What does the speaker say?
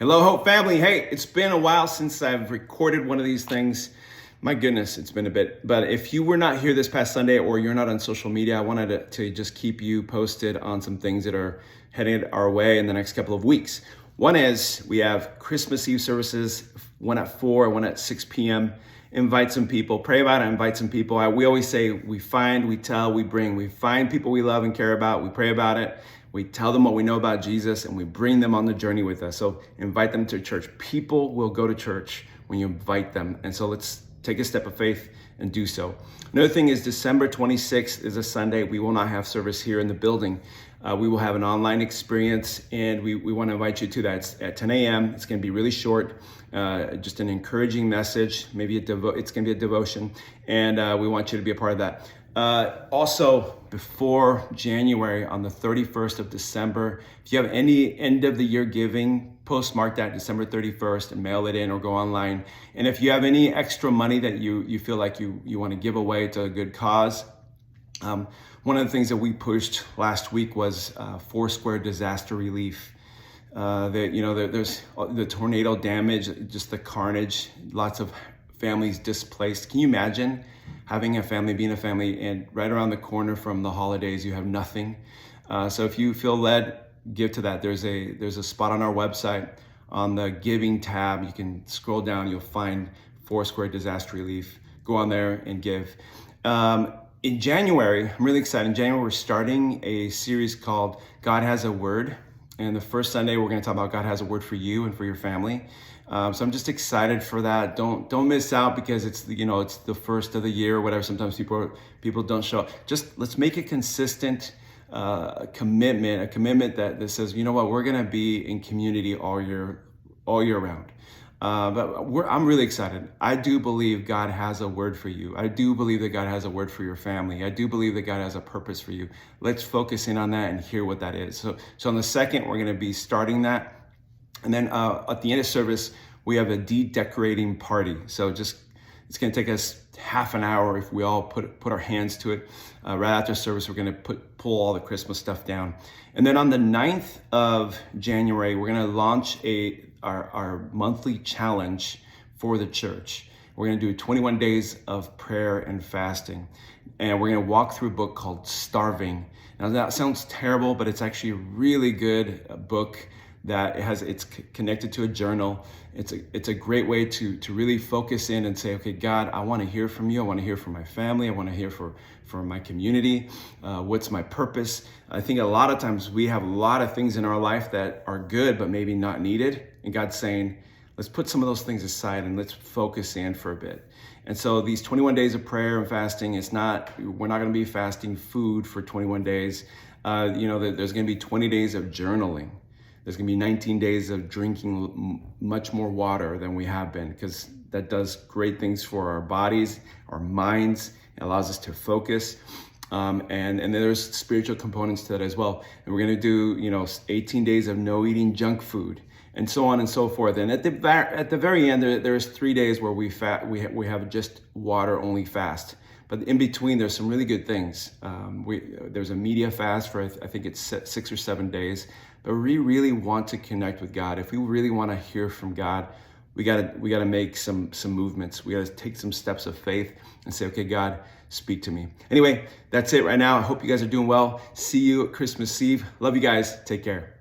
Hello, Hope family. Hey, it's been a while since I've recorded one of these things. My goodness, it's been a bit. But if you were not here this past Sunday or you're not on social media, I wanted to just keep you posted on some things that are headed our way in the next couple of weeks. One is we have Christmas Eve services, one at 4, one at 6 p.m. Invite some people, pray about it, invite some people. We always say we find, we tell, we bring. We find people we love and care about, we pray about it. We tell them what we know about Jesus and we bring them on the journey with us. So invite them to church. People will go to church when you invite them. And so let's take a step of faith and do so. Another thing is December 26th is a Sunday. We will not have service here in the building. We will have an online experience and we want to invite you to that. It's at 10 a.m. It's going to be really short, just an encouraging message. Maybe it's going to be a devotion and we want you to be a part of that. Also, before January, on the 31st of December, if you have any end of the year giving, postmark that December 31st and mail it in or go online. And if you have any extra money that you feel like you want to give away to a good cause, one of the things that we pushed last week was Foursquare disaster relief. There's the tornado damage, just the carnage, lots of families displaced. Can you imagine having a family, being a family, and right around the corner from the holidays, you have nothing? So if you feel led, give to that. There's a spot on our website on the giving tab. You can scroll down, you'll find Foursquare disaster relief. Go on there and give. In January, I'm really excited. In January, we're starting a series called God Has a Word. And the first Sunday, we're going to talk about God has a word for you and for your family. So I'm just excited for that. Don't miss out because it's the first of the year or whatever. Sometimes people don't show up. Just let's make a consistent commitment, a commitment that says, you know what, we're going to be in community all year round. I'm really excited. I do believe God has a word for you. I do believe that God has a word for your family. I do believe that God has a purpose for you. Let's focus in on that and hear what that is. So on the 2nd, we're going to be starting that. And then at the end of service, we have a decorating party. So it's going to take us half an hour if we all put our hands to it. Right after service, we're going to pull all the Christmas stuff down. And then on the 9th of January, we're going to launch our monthly challenge for the church. We're going to do 21 days of prayer and fasting. And we're going to walk through a book called Starving. Now that sounds terrible, but it's actually a really good book that it's connected to a journal. It's a great way to really focus in and say, okay, God, I want to hear from you. I want to hear from my family. I want to hear for my community. What's my purpose? I think a lot of times we have a lot of things in our life that are good, but maybe not needed. And God's saying, let's put some of those things aside and let's focus in for a bit. And so these 21 days of prayer and fasting, we're not going to be fasting food for 21 days. There's going to be 20 days of journaling. There's going to be 19 days of drinking much more water than we have been, because that does great things for our bodies, our minds. It allows us to focus. And then there's spiritual components to that as well. And we're going to do, 18 days of no eating junk food, and so on and so forth. And at the very end, there's 3 days where we have just water only fast. But in between, there's some really good things. There's a media fast for, I think it's 6 or 7 days. But we really want to connect with God. If we really want to hear from God, we gotta make some movements. We gotta take some steps of faith and say, okay, God, speak to me. Anyway, that's it right now. I hope you guys are doing well. See you at Christmas Eve. Love you guys. Take care.